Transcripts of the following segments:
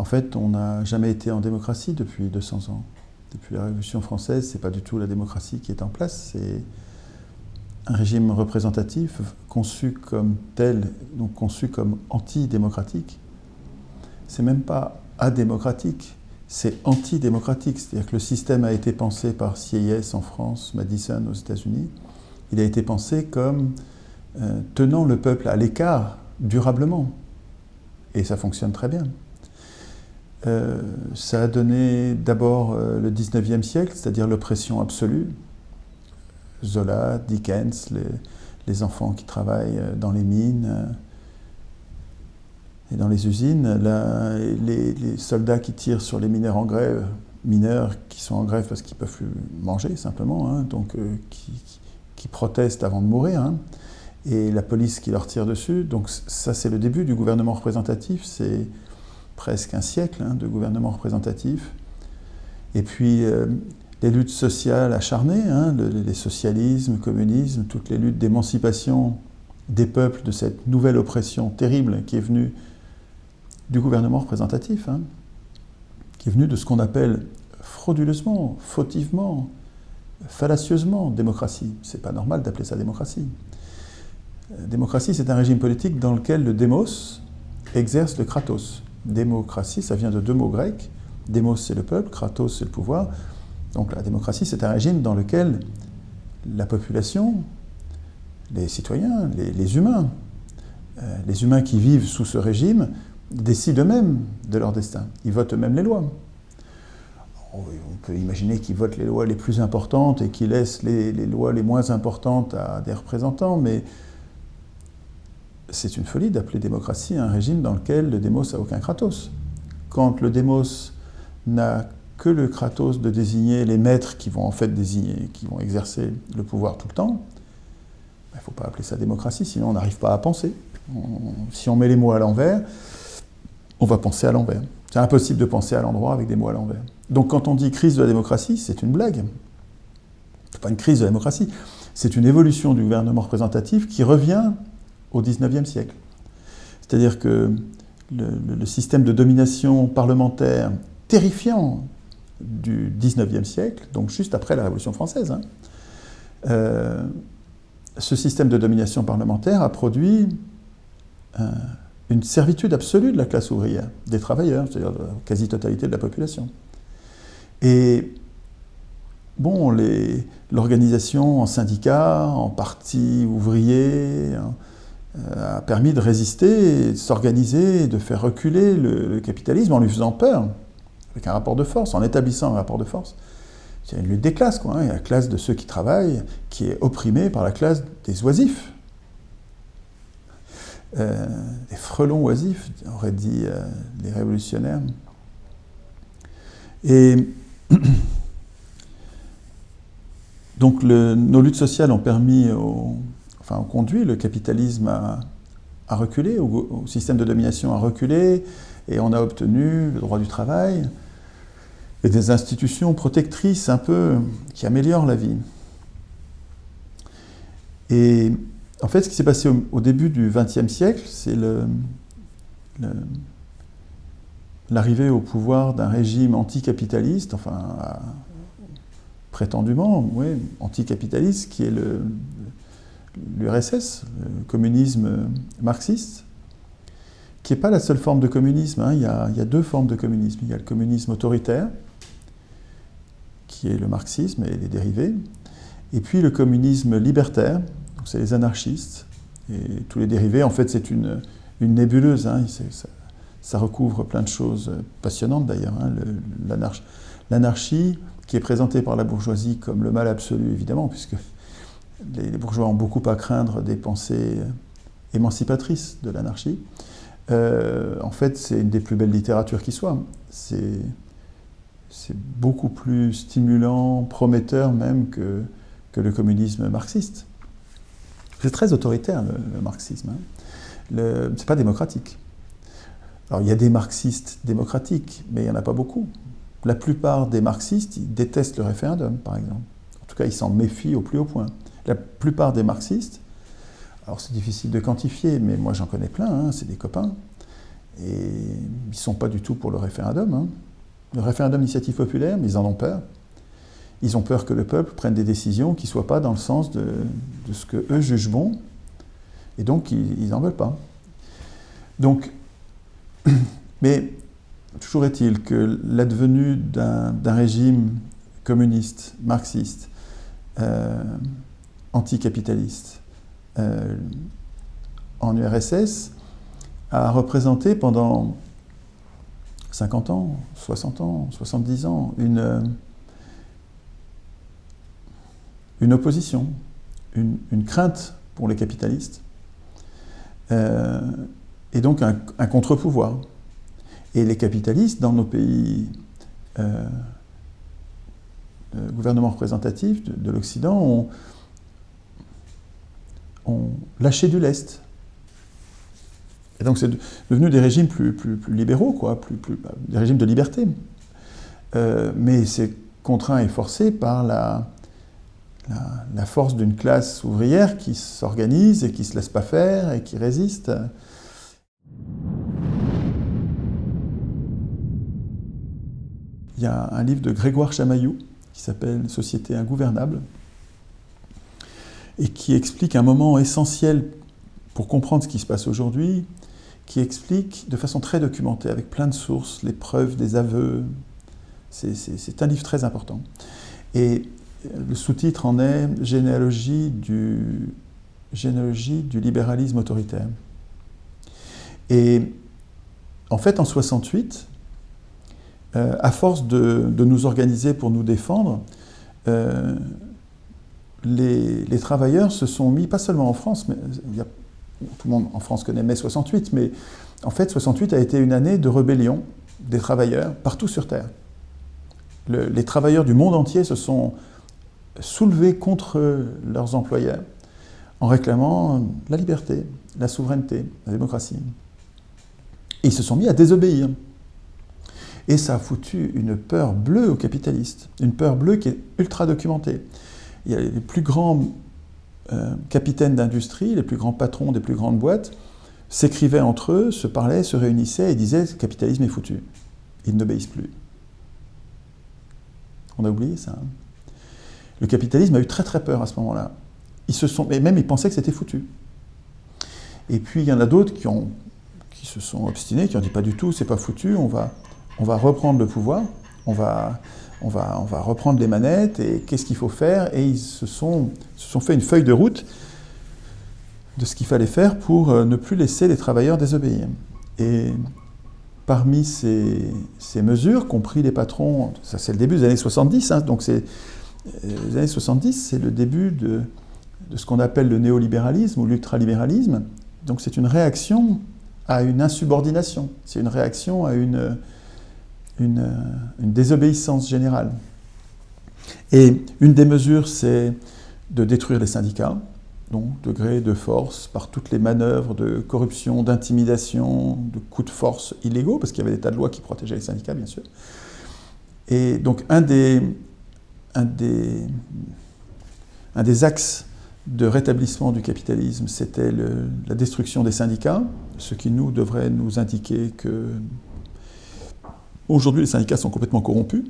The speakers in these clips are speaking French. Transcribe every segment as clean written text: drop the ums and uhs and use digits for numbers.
fait, on n'a jamais été en démocratie depuis 200 ans. Depuis la Révolution française, ce n'est pas du tout la démocratie qui est en place, c'est un régime représentatif conçu comme tel, donc conçu comme antidémocratique. C'est même pas adémocratique, c'est antidémocratique. C'est-à-dire que le système a été pensé par Sieyès en France, Madison aux États-Unis. Il a été pensé comme tenant le peuple à l'écart durablement. Et ça fonctionne très bien. Ça a donné d'abord le 19e siècle, c'est-à-dire l'oppression absolue. Zola, Dickens, les enfants qui travaillent dans les mines et dans les usines, les soldats qui tirent sur les mineurs en grève, mineurs qui sont en grève parce qu'ils ne peuvent plus manger simplement, hein, donc qui protestent avant de mourir, hein, et la police qui leur tire dessus. Donc ça, c'est le début du gouvernement représentatif, c'est presque un siècle de gouvernement représentatif. Et puis les luttes sociales acharnées, les socialismes, le communisme, toutes les luttes d'émancipation des peuples de cette nouvelle oppression terrible qui est venue du gouvernement représentatif, qui est venue de ce qu'on appelle frauduleusement, fautivement, fallacieusement démocratie. C'est pas normal d'appeler ça démocratie. Démocratie, c'est un régime politique dans lequel le démos exerce le kratos. Démocratie, ça vient de deux mots grecs. Démos, c'est le peuple, kratos, c'est le pouvoir. Donc la démocratie, c'est un régime dans lequel la population, les citoyens, les humains qui vivent sous ce régime, décident eux-mêmes de leur destin. Ils votent eux-mêmes les lois. On peut imaginer qu'ils votent les lois les plus importantes et qu'ils laissent les lois les moins importantes à des représentants, mais c'est une folie d'appeler démocratie un régime dans lequel le démos n'a aucun kratos. Quand le démos n'a que le kratos de désigner les maîtres qui vont en fait désigner, qui vont exercer le pouvoir tout le temps, il ne faut pas appeler ça démocratie, sinon on n'arrive pas à penser. Si on met les mots à l'envers, on va penser à l'envers. C'est impossible de penser à l'endroit avec des mots à l'envers. Donc quand on dit crise de la démocratie, c'est une blague. Ce n'est pas une crise de la démocratie, c'est une évolution du gouvernement représentatif qui revient au XIXe siècle. C'est-à-dire que le système de domination parlementaire terrifiant du XIXe siècle, donc juste après la Révolution française, ce système de domination parlementaire a produit une servitude absolue de la classe ouvrière, des travailleurs, c'est-à-dire de la quasi-totalité de la population. Et bon, l'organisation en syndicats, en partis ouvriers, a permis de résister, de s'organiser, de faire reculer le capitalisme en lui faisant peur, avec un rapport de force, en établissant un rapport de force. C'est une lutte des classes, quoi. Il y a la classe de ceux qui travaillent, qui est opprimée par la classe des oisifs. Des frelons oisifs, auraient dit les révolutionnaires. Et donc nos luttes sociales ont permis, ont conduit le capitalisme à reculer, au système de domination à reculer, et on a obtenu le droit du travail et des institutions protectrices un peu qui améliorent la vie. Et en fait, ce qui s'est passé au début du XXe siècle, c'est l'arrivée au pouvoir d'un régime anticapitaliste, prétendument, oui, anticapitaliste, qui est l'URSS, le communisme marxiste, qui n'est pas la seule forme de communisme. Il y a deux formes de communisme. Il y a le communisme autoritaire, qui est le marxisme et les dérivés, et puis le communisme libertaire, donc c'est les anarchistes, et tous les dérivés. En fait, c'est une nébuleuse, ça recouvre plein de choses passionnantes d'ailleurs. L'anarchie, qui est présentée par la bourgeoisie comme le mal absolu, évidemment, puisque les bourgeois ont beaucoup à craindre des pensées émancipatrices de l'anarchie. En fait, c'est une des plus belles littératures qui soit. C'est beaucoup plus stimulant, prometteur même que le communisme marxiste. C'est très autoritaire, le marxisme. C'est pas démocratique. Alors, il y a des marxistes démocratiques, mais il n'y en a pas beaucoup. La plupart des marxistes, ils détestent le référendum, par exemple. En tout cas, ils s'en méfient au plus haut point. La plupart des marxistes, alors c'est difficile de quantifier, mais moi j'en connais plein, c'est des copains, Et ils ne sont pas du tout pour le référendum. Hein. Le référendum d'initiative populaire, mais ils en ont peur. Ils ont peur que le peuple prenne des décisions qui ne soient pas dans le sens de ce qu'eux jugent bon. Et donc, ils n'en veulent pas. Donc, mais toujours est-il que l'advenue d'un régime communiste, marxiste, anticapitaliste, en URSS, a représenté pendant 50 ans, 60 ans, 70 ans, une opposition, une crainte pour les capitalistes, et donc un contre-pouvoir. Et les capitalistes, dans nos pays gouvernements représentatifs de l'Occident, ont lâché du lest. Et donc c'est devenu des régimes plus libéraux, quoi, des régimes de liberté. Mais c'est contraint et forcé par la force d'une classe ouvrière qui s'organise et qui ne se laisse pas faire et qui résiste. Il y a un livre de Grégoire Chamaillou qui s'appelle « Société ingouvernable » et qui explique un moment essentiel pour comprendre ce qui se passe aujourd'hui, qui explique de façon très documentée, avec plein de sources, les preuves des aveux. C'est un livre très important. Et le sous-titre en est « Généalogie du libéralisme autoritaire ». Et en fait, en 68, à force de nous organiser pour nous défendre, les travailleurs se sont mis, pas seulement en France, mais tout le monde en France connaît mai 68, mais en fait 68 a été une année de rébellion des travailleurs partout sur Terre. Les travailleurs du monde entier se sont soulevés contre leurs employeurs en réclamant la liberté, la souveraineté, la démocratie. Et ils se sont mis à désobéir. Et ça a foutu une peur bleue aux capitalistes, une peur bleue qui est ultra documentée. Il y a les plus grands capitaines d'industrie, les plus grands patrons des plus grandes boîtes, s'écrivaient entre eux, se parlaient, se réunissaient et disaient « le capitalisme est foutu, ils n'obéissent plus ». On a oublié ça. Hein. Le capitalisme a eu très très peur à ce moment-là. Et même ils pensaient que c'était foutu. Et puis il y en a d'autres qui se sont obstinés, qui ont dit « pas du tout, c'est pas foutu, on va reprendre le pouvoir, on va reprendre les manettes, et qu'est-ce qu'il faut faire ?» Et ils se sont fait une feuille de route de ce qu'il fallait faire pour ne plus laisser les travailleurs désobéir. Et parmi ces mesures qu'ont pris les patrons, ça c'est le début des années 70, hein, donc les années 70, c'est le début de ce qu'on appelle le néolibéralisme ou l'ultralibéralisme. Donc c'est une réaction à une insubordination, c'est une réaction à une désobéissance générale. Et une des mesures, c'est de détruire les syndicats, donc de gré, de force, par toutes les manœuvres de corruption, d'intimidation, de coups de force illégaux, parce qu'il y avait des tas de lois qui protégeaient les syndicats, bien sûr. Et donc un des axes de rétablissement du capitalisme, c'était la destruction des syndicats, ce qui devrait nous indiquer que aujourd'hui les syndicats sont complètement corrompus.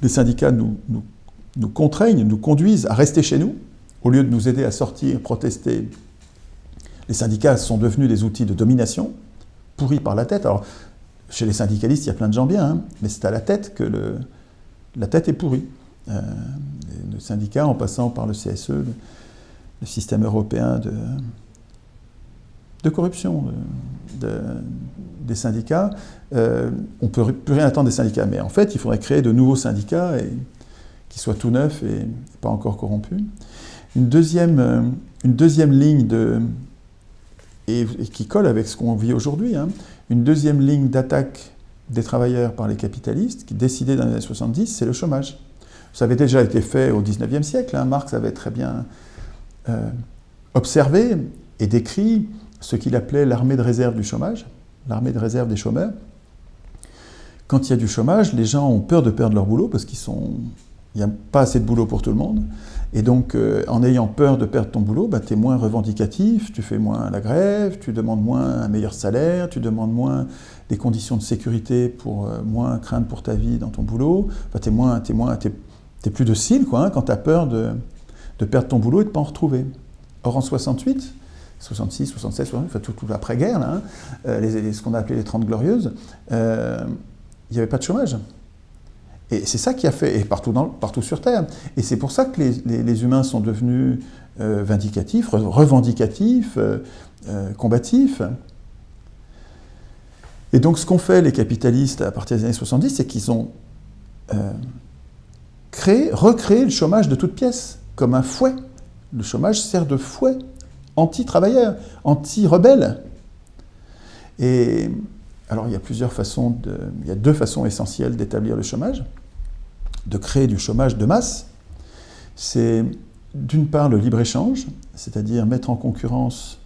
Les syndicats nous contraignent, nous conduisent à rester chez nous, au lieu de nous aider à sortir, protester. Les syndicats sont devenus des outils de domination, pourris par la tête. Alors, chez les syndicalistes, il y a plein de gens bien, hein, mais c'est à la tête que la tête est pourrie. Le syndicat, en passant par le CSE, le système européen de corruption des syndicats, on ne peut plus rien attendre des syndicats. Mais en fait, il faudrait créer de nouveaux syndicats qui soient tout neufs et pas encore corrompus. Une deuxième ligne et qui colle avec ce qu'on vit aujourd'hui, hein, une deuxième ligne d'attaque des travailleurs par les capitalistes, qui décidait dans les années 70, c'est le chômage. Ça avait déjà été fait au XIXe siècle. Hein. Marx avait très bien observé et décrit ce qu'il appelait l'armée de réserve du chômage, l'armée de réserve des chômeurs. Quand il y a du chômage, les gens ont peur de perdre leur boulot parce qu'ils sont il n'y a pas assez de boulot pour tout le monde. Et donc, en ayant peur de perdre ton boulot, tu es moins revendicatif, tu fais moins la grève, tu demandes moins un meilleur salaire, tu demandes moins des conditions de sécurité pour moins craindre pour ta vie dans ton boulot. Enfin, t'es plus docile, quoi, hein, quand tu as peur de perdre ton boulot et de ne pas en retrouver. Or, en 68, 66, 67, 68, enfin tout l'après-guerre, là, hein, ce qu'on a appelé les 30 Glorieuses, il n'y avait pas de chômage. Et c'est ça qui a fait, et partout sur Terre. Et c'est pour ça que les humains sont devenus vindicatifs, revendicatifs, combatifs. Et donc ce qu'ont fait les capitalistes à partir des années 70, c'est qu'ils ont recréé le chômage de toutes pièces, comme un fouet. Le chômage sert de fouet anti-travailleur, anti-rebelle. Et alors il y a deux façons essentielles d'établir le chômage, de créer du chômage de masse. C'est d'une part le libre-échange, c'est-à-dire mettre en concurrence,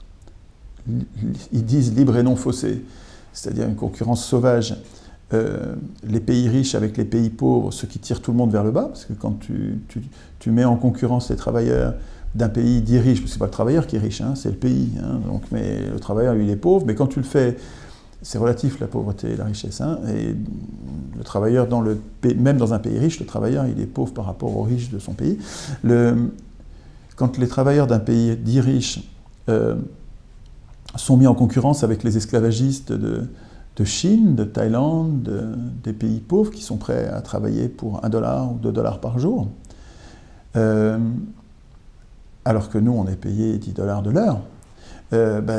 ils disent libre et non faussé, c'est-à-dire une concurrence sauvage, les pays riches avec les pays pauvres, ce qui tire tout le monde vers le bas, parce que quand tu mets en concurrence les travailleurs d'un pays dit riche, c'est pas le travailleur qui est riche, hein, c'est le pays, hein, donc, mais le travailleur, lui, il est pauvre, mais quand tu le fais, c'est relatif la pauvreté et la richesse, hein, et le travailleur, même dans un pays riche, le travailleur, il est pauvre par rapport aux riches de son pays. Quand les travailleurs d'un pays dit riche sont mis en concurrence avec les esclavagistes de Chine, de Thaïlande, des pays pauvres qui sont prêts à travailler pour $1 ou $2 par jour, alors que nous, on est payé $10 de l'heure,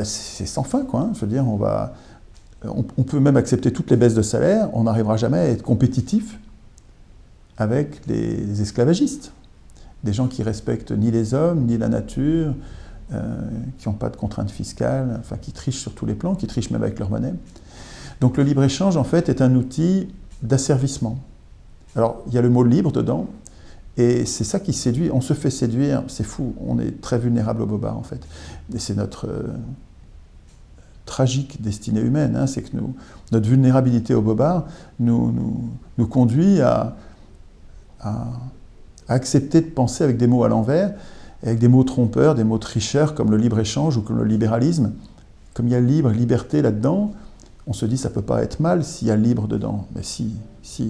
c'est sans fin, quoi, hein. Je veux dire, on peut même accepter toutes les baisses de salaire, on n'arrivera jamais à être compétitif avec les esclavagistes. Des gens qui respectent ni les hommes, ni la nature, qui n'ont pas de contraintes fiscales, enfin qui trichent sur tous les plans, qui trichent même avec leur monnaie. Donc le libre-échange, en fait, est un outil d'asservissement. Alors, il y a le mot libre dedans, et c'est ça qui séduit. On se fait séduire, c'est fou, on est très vulnérable au bobard, en fait. Et c'est notre tragique destinée humaine, hein, c'est que notre vulnérabilité au bobard nous conduit à accepter de penser avec des mots à l'envers, avec des mots trompeurs, des mots tricheurs, comme le libre-échange ou comme le libéralisme. Comme il y a liberté là-dedans, on se dit ça ne peut pas être mal s'il y a libre dedans. Mais si,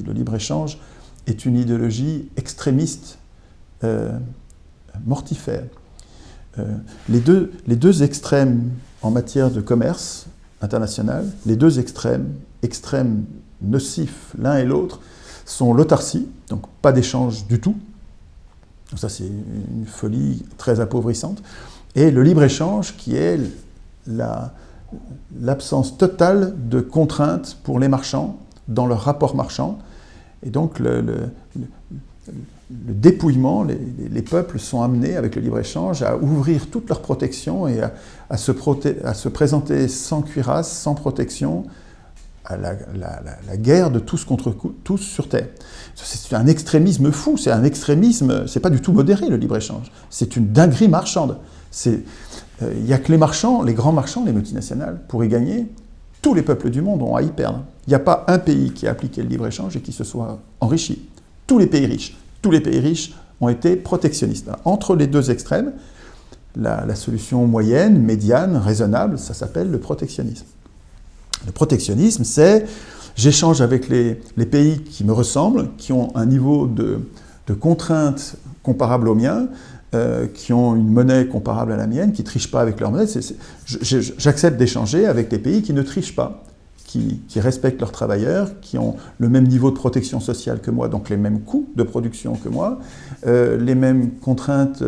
le libre-échange est une idéologie extrémiste, mortifère. Les deux extrêmes en matière de commerce international, les deux extrêmes nocifs l'un et l'autre, sont l'autarcie, donc pas d'échange du tout, donc ça c'est une folie très appauvrissante, et le libre-échange qui est l'absence totale de contraintes pour les marchands dans leur rapport marchand, et donc le dépouillement, les peuples sont amenés avec le libre-échange à ouvrir toutes leurs protections et à se présenter sans cuirasse, sans protection, à la guerre de tous contre tous sur Terre. C'est un extrémisme fou, c'est un extrémisme, c'est pas du tout modéré le libre-échange, c'est une dinguerie marchande. Il n'y a que les marchands, les grands marchands, les multinationales, pour y gagner, tous les peuples du monde ont à y perdre. Il n'y a pas un pays qui a appliqué le libre-échange et qui se soit enrichi. Tous les pays riches ont été protectionnistes. Entre les deux extrêmes, la solution moyenne, médiane, raisonnable, ça s'appelle le protectionnisme. Le protectionnisme, c'est j'échange avec les pays qui me ressemblent, qui ont un niveau de contraintes comparable au mien, qui ont une monnaie comparable à la mienne, qui ne trichent pas avec leur monnaie. J'accepte d'échanger avec des pays qui ne trichent pas, qui respectent leurs travailleurs, qui ont le même niveau de protection sociale que moi, donc les mêmes coûts de production que moi, les mêmes contraintes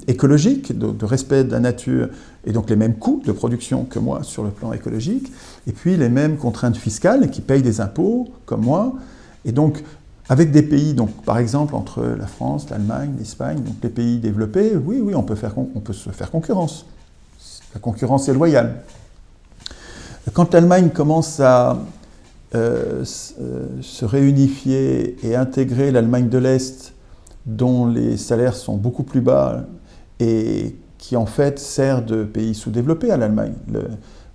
écologiques, de respect de la nature, et donc les mêmes coûts de production que moi sur le plan écologique, et puis les mêmes contraintes fiscales qui payent des impôts comme moi, et donc avec des pays, donc par exemple entre la France, l'Allemagne, l'Espagne, donc les pays développés, oui, on peut se faire concurrence. La concurrence est loyale. Quand l'Allemagne commence à se réunifier et intégrer l'Allemagne de l'Est, dont les salaires sont beaucoup plus bas et qui en fait sert de pays sous-développé à l'Allemagne.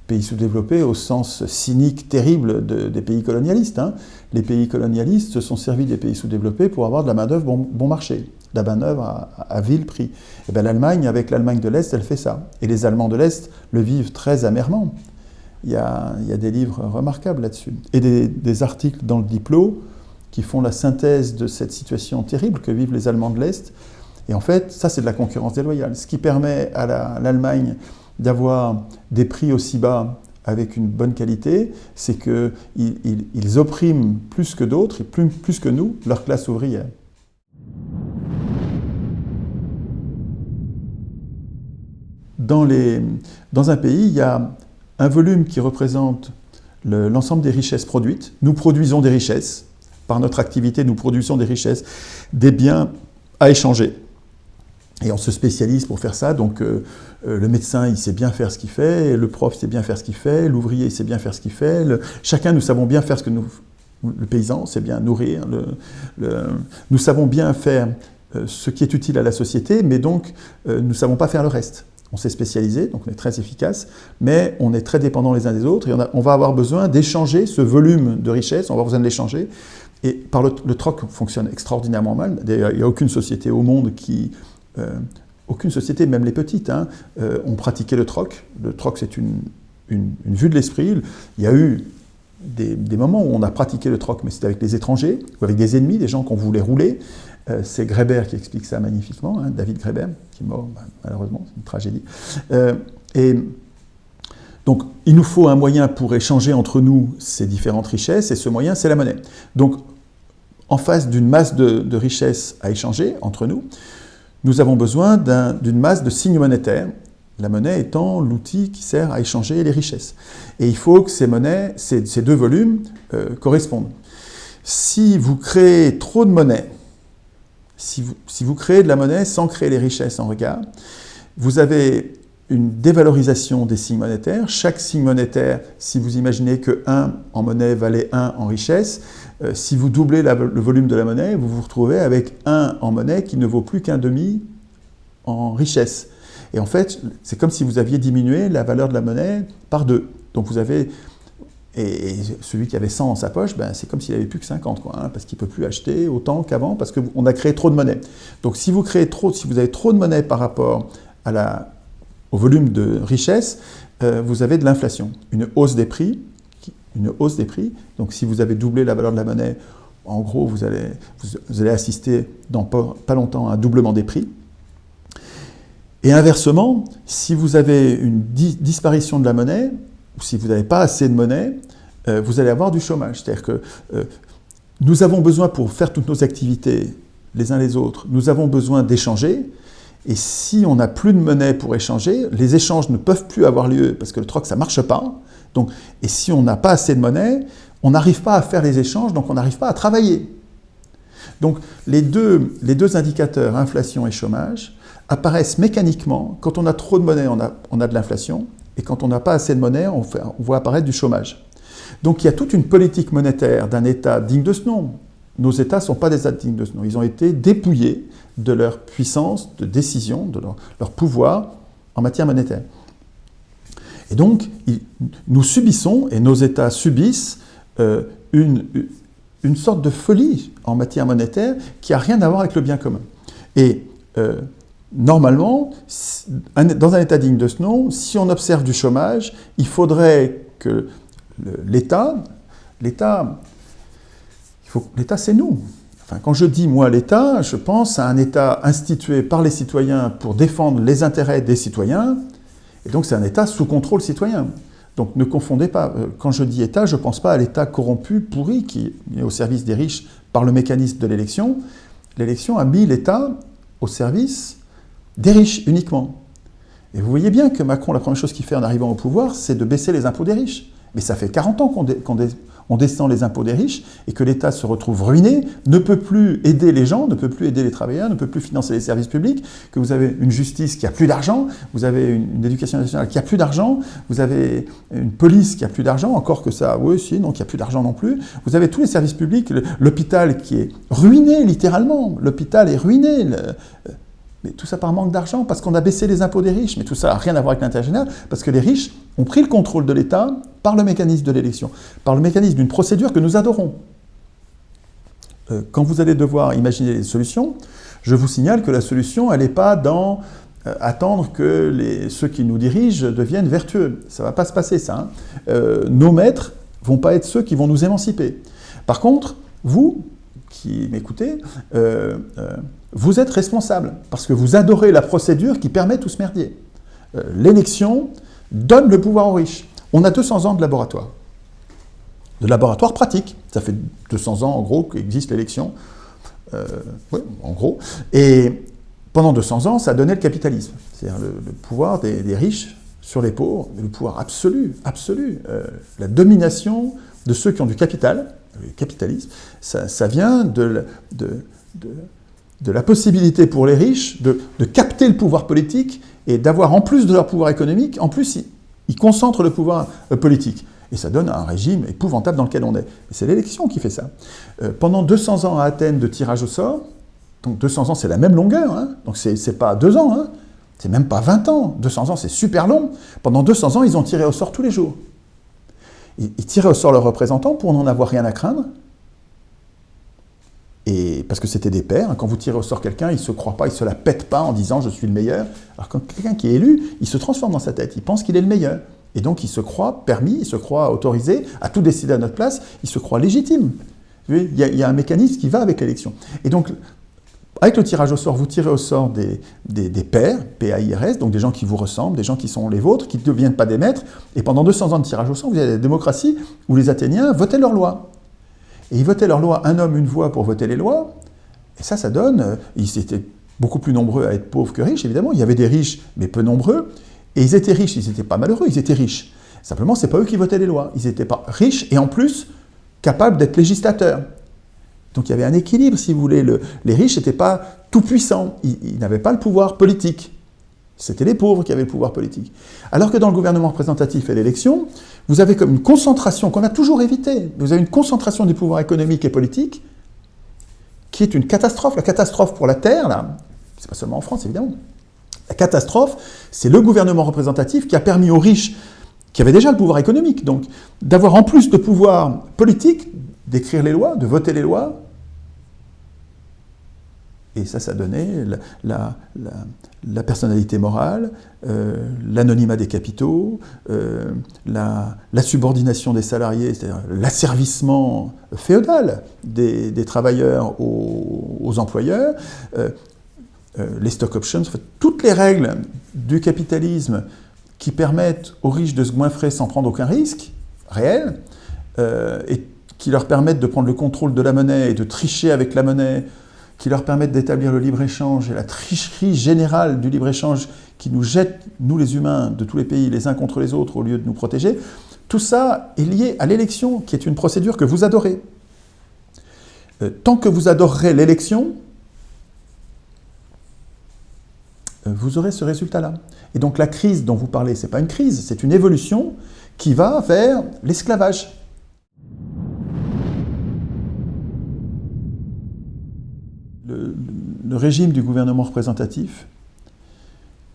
pays sous-développés au sens cynique, terrible des pays colonialistes. Hein. Les pays colonialistes se sont servis des pays sous-développés pour avoir de la main-d'œuvre bon marché, de la main-d'œuvre à vil prix. Et bien l'Allemagne, avec l'Allemagne de l'Est, elle fait ça. Et les Allemands de l'Est le vivent très amèrement. Il y a des livres remarquables là-dessus. Et des articles dans le Diplo qui font la synthèse de cette situation terrible que vivent les Allemands de l'Est. Et en fait, ça, c'est de la concurrence déloyale. Ce qui permet à l'Allemagne d'avoir des prix aussi bas avec une bonne qualité, c'est qu'ils oppriment plus que d'autres, et plus que nous, leur classe ouvrière. Dans un pays, il y a un volume qui représente l'ensemble des richesses produites. Nous produisons des richesses. Par notre activité, nous produisons des richesses, des biens à échanger. Et on se spécialise pour faire ça, donc le médecin, il sait bien faire ce qu'il fait, le prof sait bien faire ce qu'il fait, l'ouvrier sait bien faire ce qu'il fait, chacun, nous savons bien faire ce que le paysan sait bien nourrir, nous savons bien faire ce qui est utile à la société, mais donc nous ne savons pas faire le reste. On s'est spécialisé, donc on est très efficace, mais on est très dépendants les uns des autres, et on va avoir besoin d'échanger ce volume de richesse, on va avoir besoin de l'échanger, et par le troc fonctionne extraordinairement mal. D'ailleurs, il n'y a aucune société au monde aucune société, même les petites, ont pratiqué le troc. Le troc, c'est une vue de l'esprit. Il y a eu des moments où on a pratiqué le troc, mais c'était avec les étrangers, ou avec des ennemis, des gens qu'on voulait rouler. C'est Graeber qui explique ça magnifiquement, David Graeber, qui est mort malheureusement, c'est une tragédie. Et donc, il nous faut un moyen pour échanger entre nous ces différentes richesses, et ce moyen, c'est la monnaie. Donc, en face d'une masse de richesses à échanger entre nous, nous avons besoin d'une masse de signes monétaires, la monnaie étant l'outil qui sert à échanger les richesses. Et il faut que ces monnaies, ces deux volumes, correspondent. Si vous créez trop de monnaie, si vous créez de la monnaie sans créer les richesses en regard, vous avez une dévalorisation des signes monétaires. Chaque signe monétaire, si vous imaginez que 1 en monnaie valait 1 en richesse, si vous doublez le volume de la monnaie, vous vous retrouvez avec 1 en monnaie qui ne vaut plus qu'un demi en richesse. Et en fait, c'est comme si vous aviez diminué la valeur de la monnaie par 2. Donc vous avez... Et celui qui avait 100 en sa poche, c'est comme s'il n'avait plus que 50, parce qu'il ne peut plus acheter autant qu'avant, parce qu'on a créé trop de monnaie. Donc si vous avez trop de monnaie par rapport au volume de richesse, vous avez de l'inflation, une hausse des prix. Donc si vous avez doublé la valeur de la monnaie, en gros, vous allez assister dans pas longtemps à un doublement des prix. Et inversement, si vous avez une disparition de la monnaie, ou si vous n'avez pas assez de monnaie, vous allez avoir du chômage. C'est-à-dire que nous avons besoin, pour faire toutes nos activités les uns les autres, nous avons besoin d'échanger. Et si on n'a plus de monnaie pour échanger, les échanges ne peuvent plus avoir lieu parce que le troc, ça ne marche pas. Donc, et si on n'a pas assez de monnaie, on n'arrive pas à faire les échanges, donc on n'arrive pas à travailler. Donc les deux indicateurs, inflation et chômage, apparaissent mécaniquement. Quand on a trop de monnaie, on a de l'inflation, et quand on n'a pas assez de monnaie, on voit apparaître du chômage. Donc il y a toute une politique monétaire d'un État digne de ce nom. Nos États ne sont pas des États dignes de ce nom. Ils ont été dépouillés de leur puissance de décision, de leur pouvoir en matière monétaire. Et donc, nous subissons, et nos États subissent, une sorte de folie en matière monétaire qui n'a rien à voir avec le bien commun. Et normalement, dans un État digne de ce nom, si on observe du chômage, il faudrait que l'État, c'est nous. Enfin, quand je dis, moi, l'État, je pense à un État institué par les citoyens pour défendre les intérêts des citoyens, et donc c'est un État sous contrôle citoyen. Donc ne confondez pas, quand je dis État, je ne pense pas à l'État corrompu, pourri, qui est au service des riches par le mécanisme de l'élection. L'élection a mis l'État au service des riches uniquement. Et vous voyez bien que Macron, la première chose qu'il fait en arrivant au pouvoir, c'est de baisser les impôts des riches. Mais ça fait 40 ans qu'on descend les impôts des riches et que l'État se retrouve ruiné, ne peut plus aider les gens, ne peut plus aider les travailleurs, ne peut plus financer les services publics, que vous avez une justice qui a plus d'argent, vous avez une éducation nationale qui a plus d'argent, vous avez une police qui a plus d'argent, encore que ça, oui, si, non, qui a plus d'argent non plus. Vous avez tous les services publics, l'hôpital qui est ruiné, littéralement. L'hôpital est ruiné. Mais tout ça par manque d'argent, parce qu'on a baissé les impôts des riches. Mais tout ça n'a rien à voir avec l'intérêt général, parce que les riches ont pris le contrôle de l'État par le mécanisme de l'élection, par le mécanisme d'une procédure que nous adorons. Quand vous allez devoir imaginer des solutions, je vous signale que la solution, elle n'est pas dans attendre que ceux qui nous dirigent deviennent vertueux. Ça ne va pas se passer, ça. Nos maîtres ne vont pas être ceux qui vont nous émanciper. Par contre, vous, qui m'écoutez, vous êtes responsable, parce que vous adorez la procédure qui permet tout ce merdier. L'élection donne le pouvoir aux riches. On a 200 ans de laboratoire pratique. Ça fait 200 ans, en gros, qu'existe l'élection. Oui, en gros. Et pendant 200 ans, ça a donné le capitalisme. C'est-à-dire le pouvoir des riches sur les pauvres, le pouvoir absolu, la domination de ceux qui ont du capital, le capitalisme. Ça vient de la possibilité pour les riches de capter le pouvoir politique et d'avoir, en plus de leur pouvoir économique, en plus, ils concentrent le pouvoir politique. Et ça donne un régime épouvantable dans lequel on est. Et c'est l'élection qui fait ça. Pendant 200 ans à Athènes de tirage au sort, donc 200 ans c'est la même longueur, hein, donc c'est pas 2 ans, hein, c'est même pas 20 ans, 200 ans c'est super long. Pendant 200 ans ils ont tiré au sort tous les jours. Ils tiraient au sort leurs représentants pour n'en avoir rien à craindre. Et parce que c'était des pairs, hein, quand vous tirez au sort quelqu'un, il ne se croit pas, il ne se la pète pas en disant « je suis le meilleur ». Alors quand quelqu'un qui est élu, il se transforme dans sa tête, il pense qu'il est le meilleur. Et donc il se croit permis, il se croit autorisé à tout décider à notre place, il se croit légitime. Vous voyez, il y a un mécanisme qui va avec l'élection. Et donc, avec le tirage au sort, vous tirez au sort des pairs, P-A-I-R-S, donc des gens qui vous ressemblent, des gens qui sont les vôtres, qui ne deviennent pas des maîtres. Et pendant 200 ans de tirage au sort, vous avez la démocratie où les Athéniens votaient leurs lois. Et ils votaient leurs lois, un homme, une voix pour voter les lois. Et ça donne... Ils étaient beaucoup plus nombreux à être pauvres que riches, évidemment. Il y avait des riches, mais peu nombreux. Et ils étaient riches, ils n'étaient pas malheureux, ils étaient riches. Simplement, ce n'est pas eux qui votaient les lois. Ils n'étaient pas riches et en plus capables d'être législateurs. Donc il y avait un équilibre, si vous voulez. Les riches n'étaient pas tout-puissants, ils n'avaient pas le pouvoir politique. C'était les pauvres qui avaient le pouvoir politique. Alors que dans le gouvernement représentatif et l'élection, vous avez comme une concentration qu'on a toujours évitée. Vous avez une concentration du pouvoir économique et politique qui est une catastrophe. La catastrophe pour la Terre, là, c'est pas seulement en France, évidemment. La catastrophe, c'est le gouvernement représentatif qui a permis aux riches, qui avaient déjà le pouvoir économique, donc, d'avoir en plus de pouvoir politique, d'écrire les lois, de voter les lois. Et ça donnait la personnalité morale, l'anonymat des capitaux, la subordination des salariés, c'est-à-dire l'asservissement féodal des travailleurs aux employeurs, les stock options, en fait, toutes les règles du capitalisme qui permettent aux riches de se goinfrer sans prendre aucun risque réel, et qui leur permettent de prendre le contrôle de la monnaie et de tricher avec la monnaie, qui leur permettent d'établir le libre-échange et la tricherie générale du libre-échange qui nous jette, nous les humains de tous les pays, les uns contre les autres au lieu de nous protéger, tout ça est lié à l'élection, qui est une procédure que vous adorez. Tant que vous adorerez l'élection, vous aurez ce résultat-là. Et donc la crise dont vous parlez, ce n'est pas une crise, c'est une évolution qui va vers l'esclavage. Le régime du gouvernement représentatif,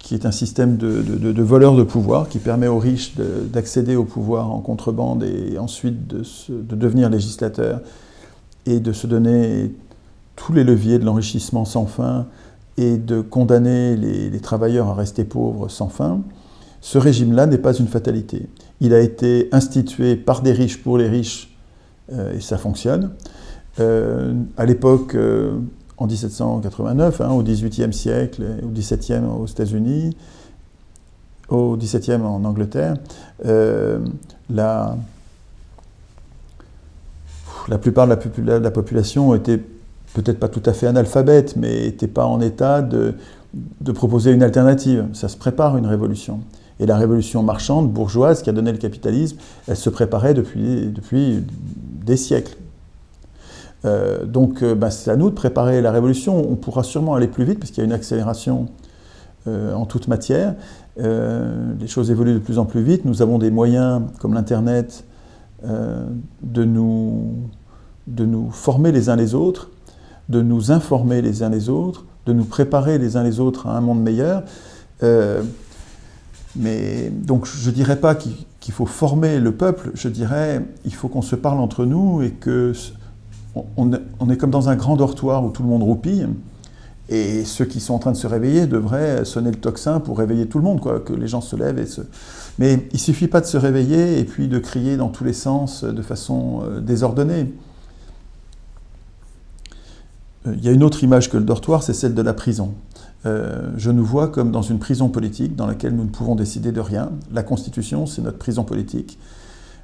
qui est un système de voleurs de pouvoir, qui permet aux riches d'accéder au pouvoir en contrebande et ensuite de devenir législateurs et de se donner tous les leviers de l'enrichissement sans fin et de condamner les travailleurs à rester pauvres sans fin, ce régime-là n'est pas une fatalité. Il a été institué par des riches pour les riches, et ça fonctionne. À l'époque, en 1789, au XVIIIe siècle, au XVIIe aux États-Unis, au XVIIe en Angleterre, la plupart de la population était peut-être pas tout à fait analphabète, mais n'était pas en état de proposer une alternative. Ça se prépare, une révolution. Et la révolution marchande, bourgeoise, qui a donné le capitalisme, elle se préparait depuis des siècles. Donc c'est à nous de préparer la révolution. On pourra sûrement aller plus vite, parce qu'il y a une accélération en toute matière. Les choses évoluent de plus en plus vite. Nous avons des moyens, comme l'Internet, de nous former les uns les autres. de nous informer les uns les autres, de nous préparer les uns les autres à un monde meilleur. Mais donc je ne dirais pas qu'il faut former le peuple, je dirais qu'il faut qu'on se parle entre nous et qu'on est comme dans un grand dortoir où tout le monde roupille. Et ceux qui sont en train de se réveiller devraient sonner le tocsin pour réveiller tout le monde, quoi, que les gens se lèvent. Mais il ne suffit pas de se réveiller et puis de crier dans tous les sens de façon désordonnée. Il y a une autre image que le dortoir, c'est celle de la prison. Je nous vois comme dans une prison politique dans laquelle nous ne pouvons décider de rien. La Constitution, c'est notre prison politique,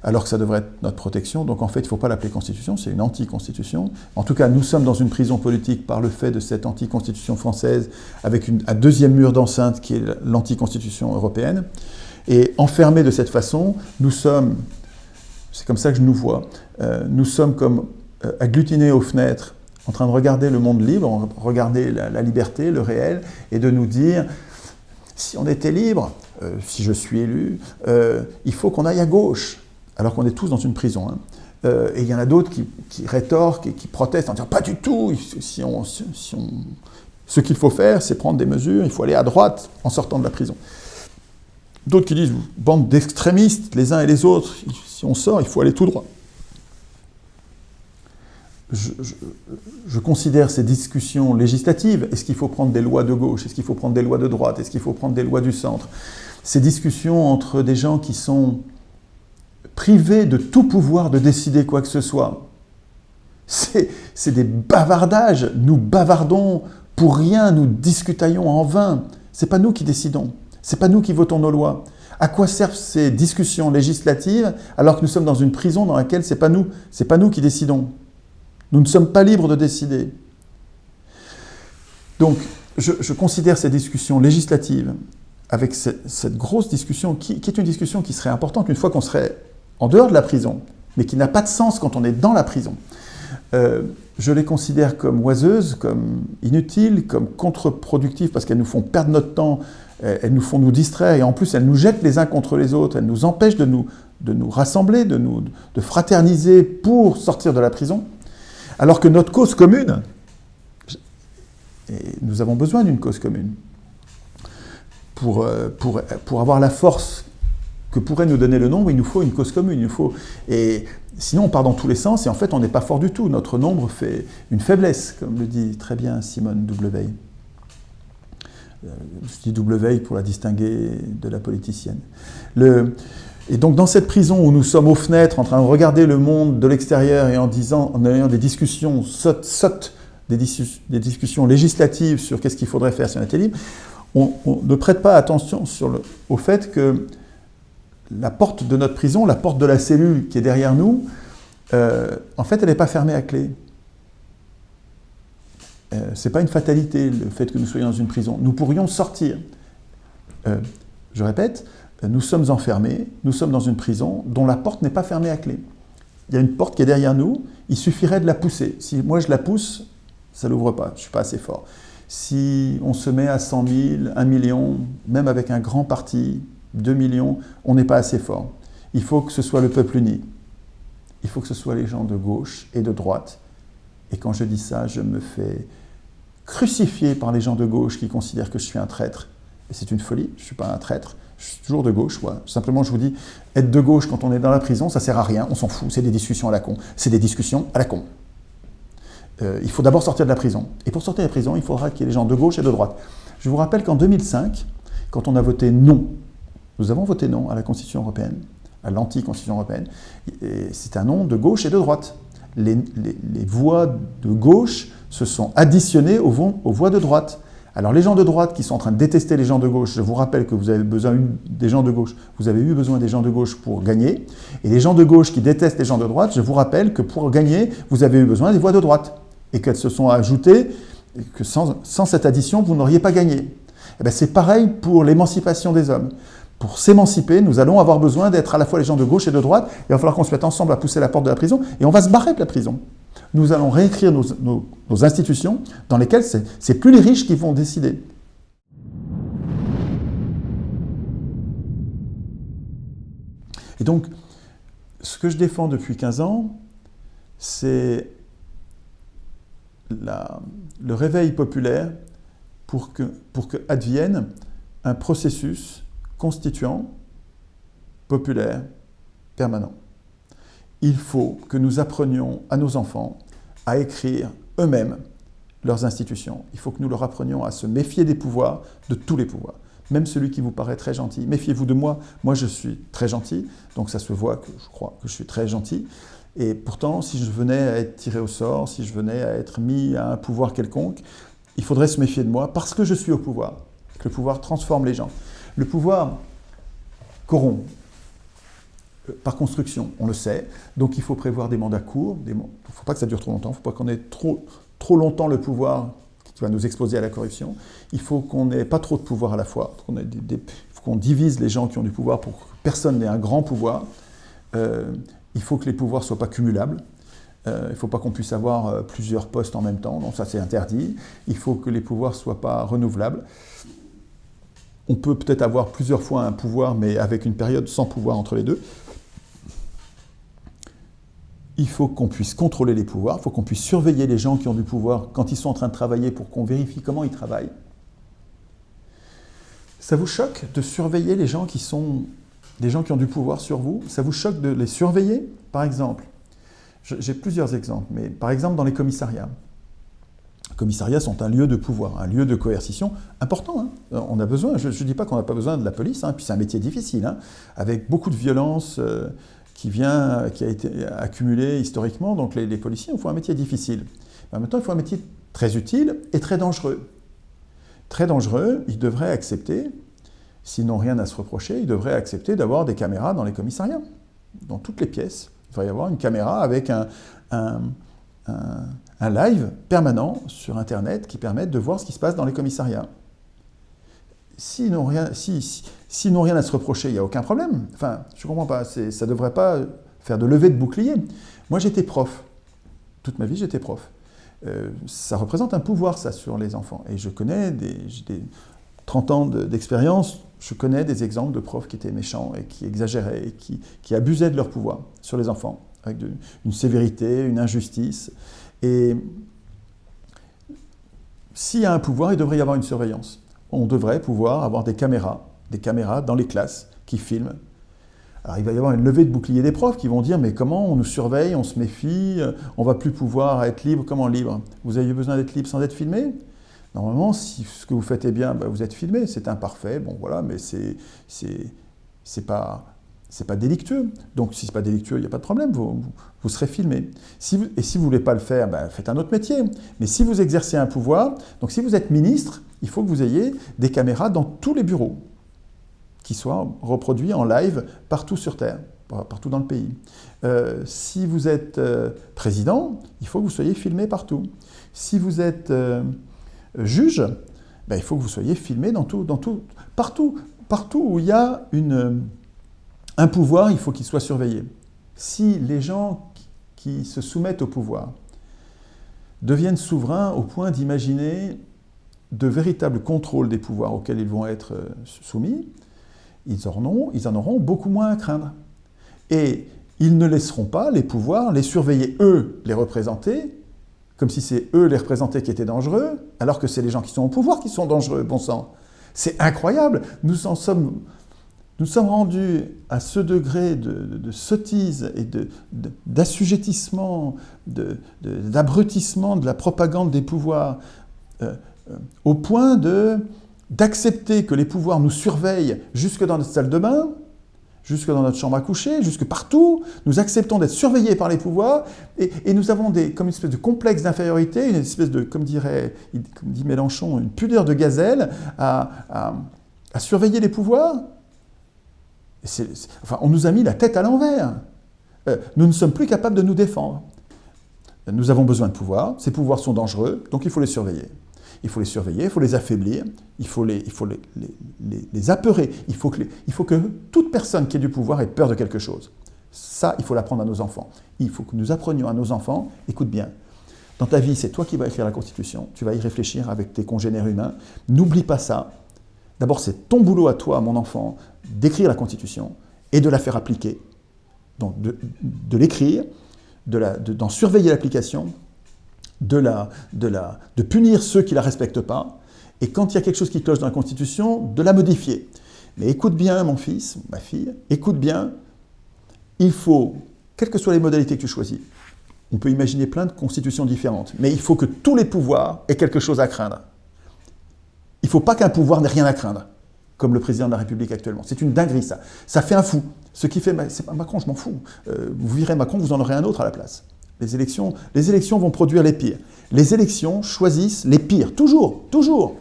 alors que ça devrait être notre protection. Donc en fait, il ne faut pas l'appeler Constitution, c'est une anti-constitution. En tout cas, nous sommes dans une prison politique par le fait de cette anti-constitution française, avec un deuxième mur d'enceinte qui est l'anti-constitution européenne. Et enfermés de cette façon, nous sommes, c'est comme ça que je nous vois, nous sommes comme agglutinés aux fenêtres, en train de regarder le monde libre, regarder la liberté, le réel, et de nous dire, si on était libre, si je suis élu, il faut qu'on aille à gauche, alors qu'on est tous dans une prison. Hein. Et il y en a d'autres qui rétorquent et qui protestent en disant, pas du tout, ce qu'il faut faire, c'est prendre des mesures, il faut aller à droite en sortant de la prison. D'autres qui disent, bande d'extrémistes, les uns et les autres, si on sort, il faut aller tout droit. Je considère ces discussions législatives, est-ce qu'il faut prendre des lois de gauche, est-ce qu'il faut prendre des lois de droite, est-ce qu'il faut prendre des lois du centre, ces discussions entre des gens qui sont privés de tout pouvoir de décider quoi que ce soit, c'est des bavardages, nous bavardons pour rien, nous discutaillons en vain, c'est pas nous qui décidons, c'est pas nous qui votons nos lois. À quoi servent ces discussions législatives alors que nous sommes dans une prison dans laquelle c'est pas nous qui décidons? Nous ne sommes pas libres de décider. Donc, je considère ces discussions législatives, avec cette grosse discussion, qui est une discussion qui serait importante une fois qu'on serait en dehors de la prison, mais qui n'a pas de sens quand on est dans la prison. Je les considère comme oiseuses, comme inutiles, comme contre-productives, parce qu'elles nous font perdre notre temps, elles nous font nous distraire, et en plus elles nous jettent les uns contre les autres, elles nous empêchent de nous rassembler, de fraterniser pour sortir de la prison. Alors que notre cause commune, et nous avons besoin d'une cause commune, pour avoir la force que pourrait nous donner le nombre, il nous faut une cause commune. Et sinon, on part dans tous les sens et en fait, on n'est pas fort du tout. Notre nombre fait une faiblesse, comme le dit très bien Simone de Veil. Je dis de Veil pour la distinguer de la politicienne. Et donc, dans cette prison où nous sommes aux fenêtres, en train de regarder le monde de l'extérieur et en ayant des discussions des discussions législatives sur qu'est-ce qu'il faudrait faire si on était libre, on ne prête pas attention au fait que la porte de notre prison, la porte de la cellule qui est derrière nous, en fait, elle n'est pas fermée à clé. Ce n'est pas une fatalité, le fait que nous soyons dans une prison. Nous pourrions sortir. Je répète, nous sommes enfermés, nous sommes dans une prison dont la porte n'est pas fermée à clé. Il y a une porte qui est derrière nous, il suffirait de la pousser. Si moi je la pousse, ça ne l'ouvre pas, je ne suis pas assez fort. Si on se met à 100 000, 1 million, même avec un grand parti, 2 millions, on n'est pas assez fort. Il faut que ce soit le peuple uni. Il faut que ce soit les gens de gauche et de droite. Et quand je dis ça, je me fais crucifier par les gens de gauche qui considèrent que je suis un traître. Et c'est une folie, je ne suis pas un traître. Je suis toujours de gauche. Ouais. Simplement, je vous dis, être de gauche quand on est dans la prison, ça ne sert à rien, on s'en fout, c'est des discussions à la con. C'est des discussions à la con. Il faut d'abord sortir de la prison. Et pour sortir de la prison, il faudra qu'il y ait des gens de gauche et de droite. Je vous rappelle qu'en 2005, quand on a voté non, nous avons voté non à la Constitution européenne, à l'anti-Constitution européenne, c'est un non de gauche et de droite. Les voix de gauche se sont additionnées aux voix de droite. Alors les gens de droite qui sont en train de détester les gens de gauche, je vous rappelle que vous avez besoin des gens de gauche, vous avez eu besoin des gens de gauche pour gagner, et les gens de gauche qui détestent les gens de droite, je vous rappelle que pour gagner, vous avez eu besoin des voix de droite, et qu'elles se sont ajoutées, et que sans cette addition, vous n'auriez pas gagné. Et bien, c'est pareil pour l'émancipation des hommes. Pour s'émanciper, nous allons avoir besoin d'être à la fois les gens de gauche et de droite, et il va falloir qu'on se mette ensemble à pousser la porte de la prison, et on va se barrer de la prison. Nous allons réécrire nos institutions dans lesquelles c'est plus les riches qui vont décider. Et donc, ce que je défends depuis 15 ans, c'est le réveil populaire pour que advienne un processus constituant populaire permanent. Il faut que nous apprenions à nos enfants à écrire eux-mêmes leurs institutions. Il faut que nous leur apprenions à se méfier des pouvoirs, de tous les pouvoirs. Même celui qui vous paraît très gentil. Méfiez-vous de moi. Moi, je suis très gentil, donc ça se voit que je crois que je suis très gentil. Et pourtant, si je venais à être tiré au sort, si je venais à être mis à un pouvoir quelconque, il faudrait se méfier de moi parce que je suis au pouvoir. Que le pouvoir transforme les gens. Le pouvoir corrompt. Par construction, on le sait. Donc il faut prévoir des mandats courts. Il ne faut pas que ça dure trop longtemps. Il ne faut pas qu'on ait trop longtemps le pouvoir qui va nous exposer à la corruption. Il faut qu'on n'ait pas trop de pouvoir à la fois. Il faut qu'on divise les gens qui ont du pouvoir pour que personne n'ait un grand pouvoir. Il faut que les pouvoirs ne soient pas cumulables. Il ne faut pas qu'on puisse avoir plusieurs postes en même temps. Donc ça, c'est interdit. Il faut que les pouvoirs ne soient pas renouvelables. On peut peut-être avoir plusieurs fois un pouvoir, mais avec une période sans pouvoir entre les deux. Il faut qu'on puisse contrôler les pouvoirs, il faut qu'on puisse surveiller les gens qui ont du pouvoir quand ils sont en train de travailler pour qu'on vérifie comment ils travaillent. Ça vous choque de surveiller les gens qui ont du pouvoir sur vous? Ça vous choque de les surveiller? Par exemple, j'ai plusieurs exemples, mais par exemple dans les commissariats. Les commissariats sont un lieu de pouvoir, un lieu de coercition important. Hein. On a besoin, je ne dis pas qu'on n'a pas besoin de la police, hein, puis c'est un métier difficile, hein, avec beaucoup de violence qui a été accumulée historiquement. Donc les policiers, il faut un métier difficile. Mais en même temps, il faut un métier très utile et très dangereux. Très dangereux, ils devraient accepter, s'ils n'ont rien à se reprocher, ils devraient accepter d'avoir des caméras dans les commissariats, dans toutes les pièces. Il devrait y avoir une caméra avec un live permanent sur Internet qui permette de voir ce qui se passe dans les commissariats. S'ils n'ont rien à se reprocher, il n'y a aucun problème. Enfin, je ne comprends pas. Ça ne devrait pas faire de levée de bouclier. Moi, j'étais prof. Toute ma vie, j'étais prof. Ça représente un pouvoir, ça, sur les enfants. Et je connais, j'ai 30 ans d'expérience, je connais des exemples de profs qui étaient méchants et qui exagéraient et qui abusaient de leur pouvoir sur les enfants, avec une sévérité, une injustice. Et s'il y a un pouvoir, il devrait y avoir une surveillance. On devrait pouvoir avoir des caméras dans les classes qui filment. Alors il va y avoir une levée de bouclier des profs qui vont dire « mais comment on nous surveille, on se méfie, on ne va plus pouvoir être libre, comment libre? Vous avez besoin d'être libre sans être filmé ?» Normalement, si ce que vous faites est bien, vous êtes filmé, c'est imparfait, bon voilà, mais c'est pas délictueux. Donc si ce n'est pas délictueux, il n'y a pas de problème, vous serez filmé. Et si vous ne voulez pas le faire, faites un autre métier. Mais si vous exercez un pouvoir, donc si vous êtes ministre, il faut que vous ayez des caméras dans tous les bureaux, qui soient reproduits en live partout sur Terre, partout dans le pays. Si vous êtes président, il faut que vous soyez filmé partout. Si vous êtes juge, il faut que vous soyez filmé partout où il y a un pouvoir, il faut qu'il soit surveillé. Si les gens qui se soumettent au pouvoir deviennent souverains au point d'imaginer de véritables contrôles des pouvoirs auxquels ils vont être soumis, ils en auront beaucoup moins à craindre. Et ils ne laisseront pas les pouvoirs les surveiller, eux, les représenter, comme si c'est eux les représentés qui étaient dangereux, alors que c'est les gens qui sont au pouvoir qui sont dangereux, bon sang. C'est incroyable. Nous sommes rendus à ce degré de sottise et d'assujettissement, d'abrutissement de la propagande des pouvoirs, au point d'accepter que les pouvoirs nous surveillent jusque dans notre salle de bain, jusque dans notre chambre à coucher, jusque partout. Nous acceptons d'être surveillés par les pouvoirs et nous avons comme une espèce de complexe d'infériorité, une espèce de, comme dit Mélenchon, une pudeur de gazelle à surveiller les pouvoirs. On nous a mis la tête à l'envers. Nous ne sommes plus capables de nous défendre. Nous avons besoin de pouvoir, ces pouvoirs sont dangereux, donc il faut les surveiller. Il faut les surveiller, il faut les affaiblir, il faut les apeurer. Il faut que toute personne qui ait du pouvoir ait peur de quelque chose. Ça, il faut l'apprendre à nos enfants. Il faut que nous apprenions à nos enfants, écoute bien, dans ta vie, c'est toi qui vas écrire la Constitution, tu vas y réfléchir avec tes congénères humains, n'oublie pas ça. D'abord, c'est ton boulot à toi, mon enfant, d'écrire la Constitution et de la faire appliquer. Donc de l'écrire, d'en surveiller l'application, de punir ceux qui ne la respectent pas, et quand il y a quelque chose qui cloche dans la Constitution, de la modifier. Mais écoute bien, mon fils, ma fille, écoute bien, il faut, quelles que soient les modalités que tu choisis, on peut imaginer plein de constitutions différentes, mais il faut que tous les pouvoirs aient quelque chose à craindre. Il ne faut pas qu'un pouvoir n'ait rien à craindre, comme le président de la République actuellement. C'est une dinguerie, ça. Ça fait un fou. Ce qui fait, c'est pas Macron, je m'en fous. Vous virez Macron, vous en aurez un autre à la place. Les élections vont produire les pires. Les élections choisissent les pires, toujours, toujours.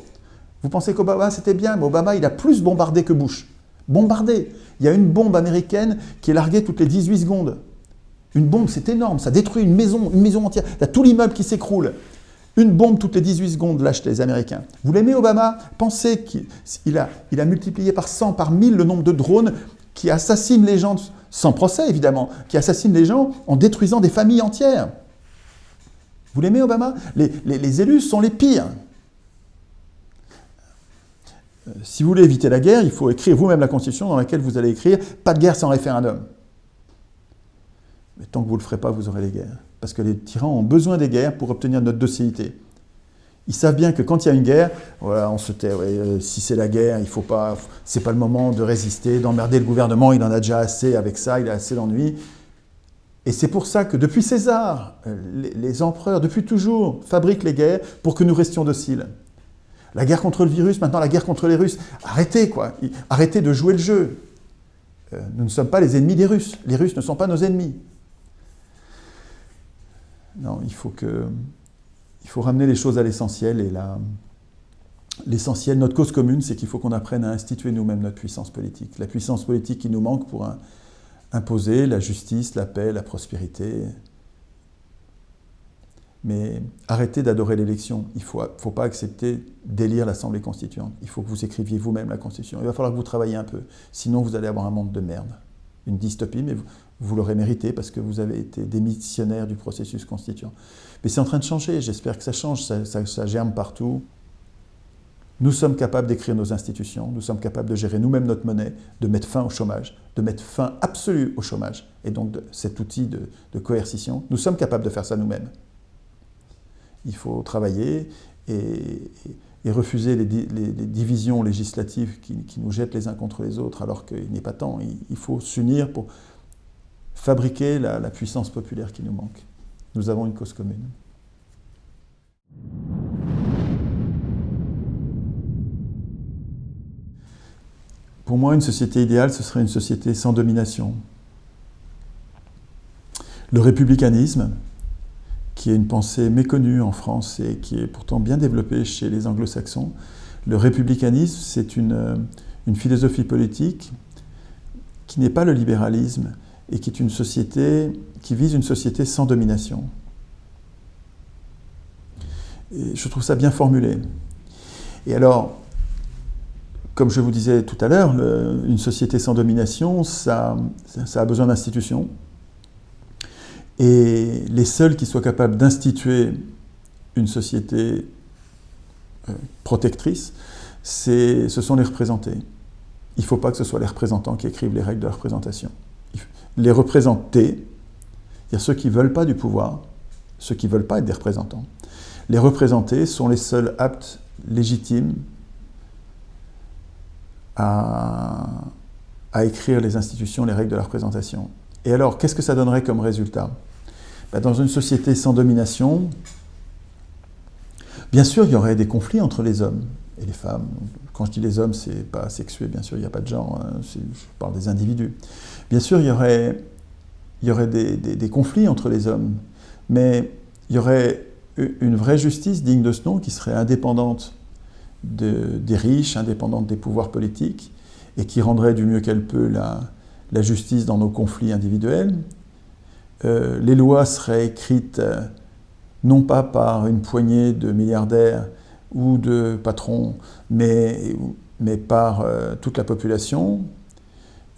Vous pensez qu'Obama, c'était bien, mais Obama, il a plus bombardé que Bush. Bombardé. Il y a une bombe américaine qui est larguée toutes les 18 secondes. Une bombe, c'est énorme, ça détruit une maison entière. Il y a tout l'immeuble qui s'écroule. Une bombe toutes les 18 secondes lâchent les Américains. Vous l'aimez, Obama? Pensez qu'il a multiplié par 100, par 1000 le nombre de drones qui assassinent les gens, sans procès évidemment, qui assassinent les gens en détruisant des familles entières. Vous l'aimez, Obama? Les élus sont les pires. Si vous voulez éviter la guerre, il faut écrire vous-même la Constitution dans laquelle vous allez écrire « pas de guerre sans référendum ». Mais tant que vous ne le ferez pas, vous aurez les guerres. Parce que les tyrans ont besoin des guerres pour obtenir notre docilité. Ils savent bien que quand il y a une guerre, voilà, on se tait. Si c'est la guerre, il faut pas. C'est pas le moment de résister, d'emmerder le gouvernement. Il en a déjà assez avec ça. Il a assez d'ennuis. Et c'est pour ça que depuis César, les empereurs, depuis toujours, fabriquent les guerres pour que nous restions dociles. La guerre contre le virus, maintenant la guerre contre les Russes. Arrêtez, quoi. Arrêtez de jouer le jeu. Nous ne sommes pas les ennemis des Russes. Les Russes ne sont pas nos ennemis. Non, il faut ramener les choses à l'essentiel. Et l'essentiel, notre cause commune, c'est qu'il faut qu'on apprenne à instituer nous-mêmes notre puissance politique. La puissance politique qui nous manque pour imposer la justice, la paix, la prospérité. Mais arrêtez d'adorer l'élection. Il ne faut pas accepter d'élire l'Assemblée constituante. Il faut que vous écriviez vous-même la Constitution. Il va falloir que vous travailliez un peu. Sinon, vous allez avoir un monde de merde. Une dystopie, mais vous l'aurez mérité parce que vous avez été des missionnaires du processus constituant. Mais c'est en train de changer. J'espère que ça change. Ça germe partout. Nous sommes capables d'écrire nos institutions. Nous sommes capables de gérer nous-mêmes notre monnaie, de mettre fin au chômage, de mettre fin absolue au chômage. Et donc, cet outil de coercition, nous sommes capables de faire ça nous-mêmes. Il faut travailler et refuser les divisions législatives qui nous jettent les uns contre les autres alors qu'il n'est pas temps. Il faut s'unir pour fabriquer la puissance populaire qui nous manque. Nous avons une cause commune. Pour moi, une société idéale, ce serait une société sans domination. Le républicanisme, qui est une pensée méconnue en France et qui est pourtant bien développée chez les anglo-saxons. Le républicanisme, c'est une philosophie politique qui n'est pas le libéralisme et qui vise une société sans domination. Et je trouve ça bien formulé. Et alors, comme je vous disais tout à l'heure, une société sans domination, ça a besoin d'institutions. Et les seuls qui soient capables d'instituer une société protectrice, ce sont les représentés. Il ne faut pas que ce soit les représentants qui écrivent les règles de la représentation. Les représentés, c'est-à-dire ceux qui ne veulent pas du pouvoir, ceux qui ne veulent pas être des représentants, les représentés sont les seuls aptes, légitimes, à écrire les institutions, les règles de la représentation. Et alors, qu'est-ce que ça donnerait comme résultat? Dans une société sans domination, bien sûr, il y aurait des conflits entre les hommes et les femmes. Quand je dis les hommes, c'est pas sexué, bien sûr, il n'y a pas de genre, hein, je parle des individus. Bien sûr, il y aurait des conflits entre les hommes, mais il y aurait une vraie justice digne de ce nom qui serait indépendante des riches, indépendante des pouvoirs politiques, et qui rendrait du mieux qu'elle peut la justice dans nos conflits individuels. Les lois seraient écrites non pas par une poignée de milliardaires ou de patrons, mais par toute la population.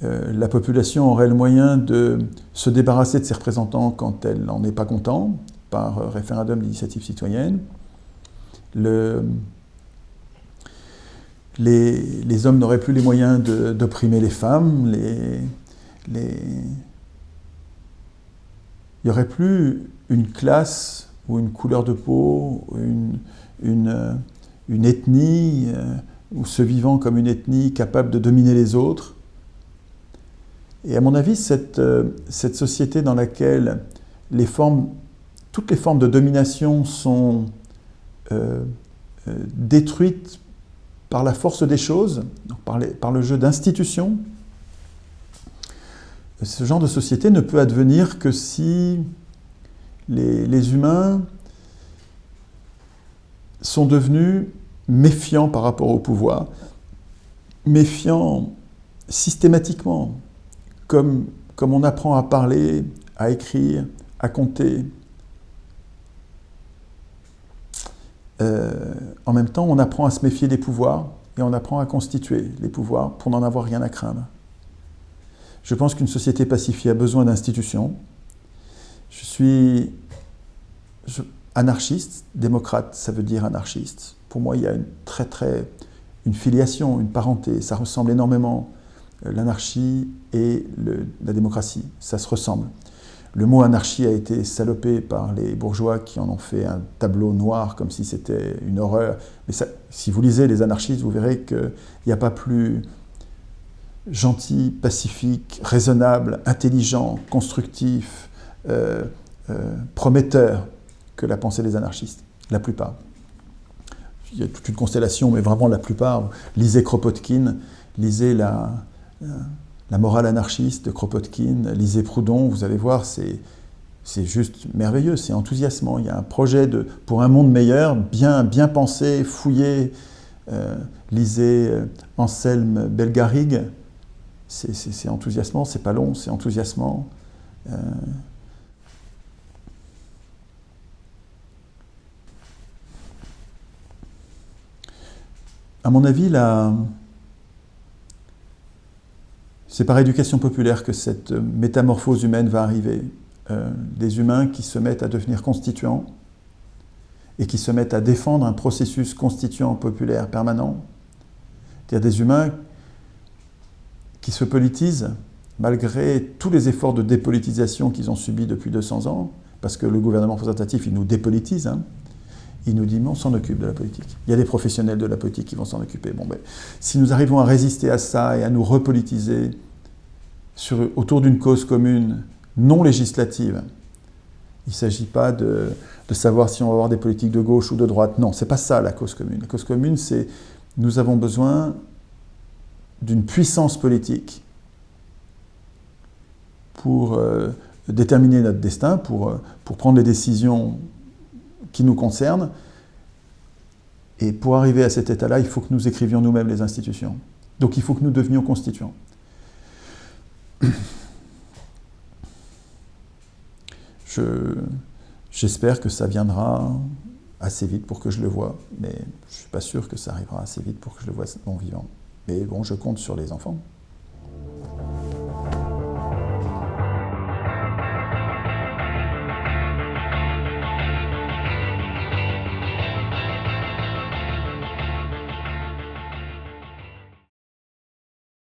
La population aurait le moyen de se débarrasser de ses représentants quand elle n'en est pas content, par référendum d'initiative citoyenne. Les hommes n'auraient plus les moyens d'opprimer les femmes, il n'y aurait plus une classe ou une couleur de peau, ou une ethnie, ou se vivant comme une ethnie capable de dominer les autres. Et à mon avis, cette société dans laquelle toutes les formes de domination sont détruites par la force des choses, donc par le jeu d'institutions, ce genre de société ne peut advenir que si les humains sont devenus méfiants par rapport au pouvoir, méfiants systématiquement, comme on apprend à parler, à écrire, à compter. En même temps, on apprend à se méfier des pouvoirs et on apprend à constituer les pouvoirs pour n'en avoir rien à craindre. Je pense qu'une société pacifiée a besoin d'institutions. Je suis anarchiste, démocrate, ça veut dire anarchiste. Pour moi, il y a une filiation, une parenté. Ça ressemble énormément, l'anarchie et la démocratie. Ça se ressemble. Le mot anarchie a été salopé par les bourgeois qui en ont fait un tableau noir comme si c'était une horreur. Mais ça, si vous lisez les anarchistes, vous verrez qu'il n'y a pas plus gentil, pacifique, raisonnable, intelligent, constructif, prometteur que la pensée des anarchistes, la plupart. Il y a toute une constellation, mais vraiment la plupart. Lisez Kropotkin, lisez la morale anarchiste de Kropotkin, lisez Proudhon, vous allez voir, c'est juste merveilleux, c'est enthousiasmant. Il y a un projet pour un monde meilleur, bien pensé, fouillé. Lisez Anselme Bellegarrigue, c'est enthousiasmant, c'est pas long, c'est enthousiasmant. À mon avis, c'est par éducation populaire que cette métamorphose humaine va arriver. Des humains qui se mettent à devenir constituants et qui se mettent à défendre un processus constituant populaire permanent. C'est-à-dire des humains qui se politisent malgré tous les efforts de dépolitisation qu'ils ont subis depuis 200 ans, parce que le gouvernement représentatif, il nous dépolitise, il nous dit, mais on s'en occupe de la politique. Il y a des professionnels de la politique qui vont s'en occuper. Si nous arrivons à résister à ça et à nous repolitiser autour d'une cause commune non législative, il ne s'agit pas de savoir si on va avoir des politiques de gauche ou de droite. Non, ce n'est pas ça la cause commune. La cause commune, c'est nous avons besoin d'une puissance politique pour déterminer notre destin, pour prendre les décisions qui nous concernent. Et pour arriver à cet état-là, il faut que nous écrivions nous-mêmes les institutions. Donc il faut que nous devenions constituants. J'espère que ça viendra assez vite pour que je le voie, mais je ne suis pas sûr que ça arrivera assez vite pour que je le voie en vivant. Mais bon, je compte sur les enfants.